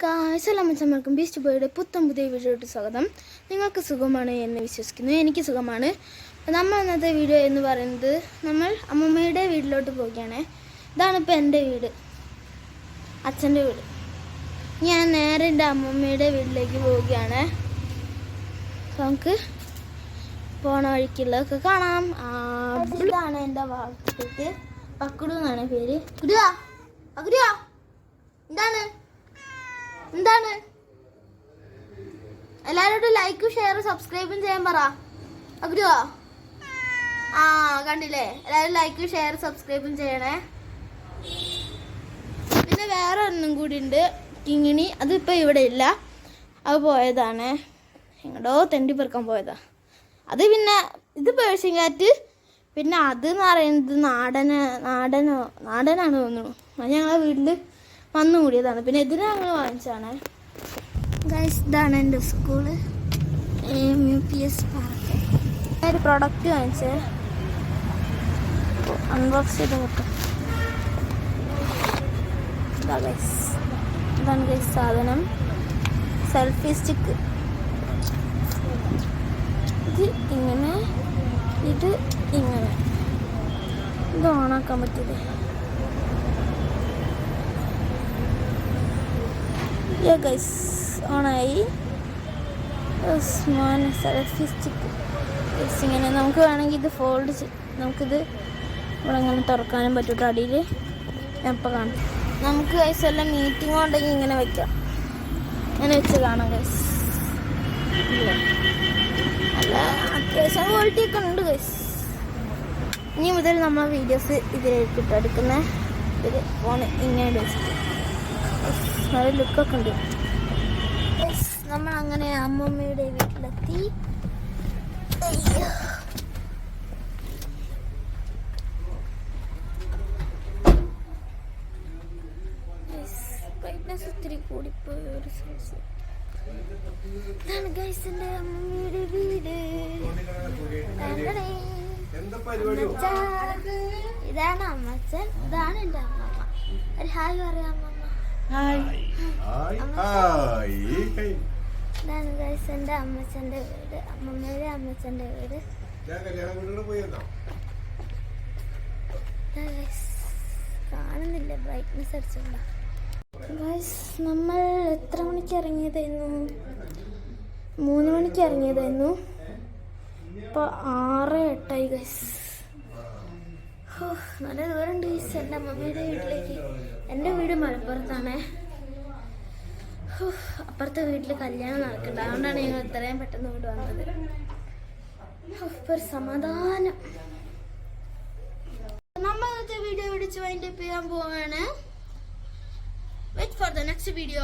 Guys, എല്ലാവർക്കും beast ബോയുടെ പുത്തൻ പുതിയ വീഡിയോയിട്ട് സ്വാഗതം. നിങ്ങൾക്ക് സുഖമാണ് എന്ന് വിശ്വസിക്കുന്നു. എനിക്ക് സുഖമാണ്. നമ്മൾ ഇന്നത്തെ വീഡിയോ എന്ന് പറയുന്നത് നമ്മൾ അമ്മമ്മയുടെ വീട്ടിലോട്ട് പോവുകയാണ്. ഇതാണ് ഇപ്പോൾ എൻ്റെ വീട്, അച്ഛൻ്റെ വീട്. ഞാൻ നേരെ എൻ്റെ അമ്മമ്മയുടെ വീട്ടിലേക്ക് പോവുകയാണ്. നമുക്ക് പോണ വഴിക്കുള്ളതൊക്കെ കാണാം. ഇതാണ് എൻ്റെ വാർത്തക്ക് പക്കുടു എന്നാണ് പേര്. കുരുവാ കുരുവാ എന്താണ് എന്താണ് എല്ലാവരോടും ലൈക്കും ഷെയറും സബ്സ്ക്രൈബും ചെയ്യാൻ പറ. അഗ്രോ കണ്ടില്ലേ, എല്ലാവരും ലൈക്കും ഷെയറും സബ്സ്ക്രൈബും ചെയ്യണേ. പിന്നെ വേറെ ഒന്നും കൂടി ഉണ്ട്, കിങ്ങിണി. അതിപ്പോൾ ഇവിടെ ഇല്ല, അത് പോയതാണ്, എങ്ങോട്ടോ തെണ്ടി പെറുക്കാൻ പോയതാ. അത് പിന്നെ ഇത് പേർഷ്യൻ കാറ്റ്. പിന്നെ അതെന്ന് പറയുന്നത് നാടനാണ് തോന്നുന്നു. അത് ഞങ്ങളെ വീട്ടിൽ വന്നു കൂടിയതാണ്. പിന്നെ ഇതിന് ഞങ്ങൾ വാങ്ങിച്ചാണ്. ഗൈസ്, ഇതാണ് എൻ്റെ സ്കൂള്, AMUPS പാർക്ക്. ഒരു പ്രൊഡക്റ്റ് വാങ്ങിച്ചേ, അൺബോക്സ് ചെയ്ത് കിട്ടും. ഇതാണ് ഗൈസ് സാധനം, സെൽഫി സ്റ്റിക്ക്. ഇത് ഇങ്ങനെ, ഇത് ഇങ്ങനെ. ഇത് ഓണാക്കാൻ പറ്റില്ലേ? ഗൈസ്, ഓണായി. സെൽഫി സ്റ്റിക്ക് ഇങ്ങനെ നമുക്ക് വേണമെങ്കിൽ ഇത് ഫോൾഡ് നമുക്കിത് ഇവിടെ അങ്ങനെ തുറക്കാനും പറ്റും. അടിയിൽ ഞാൻ ഇപ്പോൾ കാണാം. നമുക്ക് ഗൈസ് എല്ലാം മീറ്റിംഗ് ഉണ്ടെങ്കിൽ ഇങ്ങനെ വെക്കാം, അങ്ങനെ വെച്ച് കാണാം ഗൈസ്. അല്ല, അത്യാവശ്യം ക്വാളിറ്റി ഒക്കെ ഉണ്ട് ഗൈസ്. ഇനി മുതൽ നമ്മൾ വീഡിയോസ് ഇതിലേക്ക് ഇട്ടെടുക്കുന്ന ഇത് ഫോണ് ഇങ്ങനെ വെച്ചിട്ട് നല്ല ലുക്കൊക്കെ ഉണ്ട്. നമ്മൾ അങ്ങനെ അമ്മമ്മയുടെ വീട്ടിലെത്തി. ബ്രൈറ്റ്നസ് ഒത്തിരി കൂടിപ്പോയ ഒരു സൈസ്. ഇതാണ് ഗൈസ് എൻ്റെ അമ്മമ്മയുടെ വീട്. ഇതാണ് അമ്മച്ചൻ, ഇതാണ് എൻ്റെ അമ്മമ്മ. ഒരു ഹായ് പറയാം അമ്മമ്മ. ഇതാണ് ഗൈസ് എൻ്റെ അമ്മച്ചൻ്റെ വീട്, അമ്മമ്മയുടെ അമ്മച്ചൻ്റെ വീട്. കാണുന്നില്ല, ബ്രൈറ്റ്നസ് അടിച്ചില്ല. ഗൈസ്, നമ്മൾ എത്ര മണിക്ക് ഇറങ്ങിയതായിരുന്നു? 3 മണിക്ക് ഇറങ്ങിയതായിരുന്നു. ഇപ്പോൾ 6:08 ഗൈസ്. നല്ല ദൂരമുണ്ട് ഗൈസ് എൻ്റെ അമ്മമ്മയുടെ വീട്ടിലേക്ക്. എൻ്റെ വീട് മലപ്പുറത്താണ്. അപ്പുറത്തെ വീട്ടിൽ കല്യാണം നടക്കുന്നുണ്ട്, അതുകൊണ്ടാണ് ഞങ്ങൾ ഇത്രയും പെട്ടെന്ന് വീട് വന്നത്. ഇപ്പോൾ ഒരു സമാധാനം. നമ്മൾ ഇന്നത്തെ വീഡിയോ വിളിച്ച് വൈൻഡപ്പ് ചെയ്യാൻ പോവാണ്. Wait for the next video.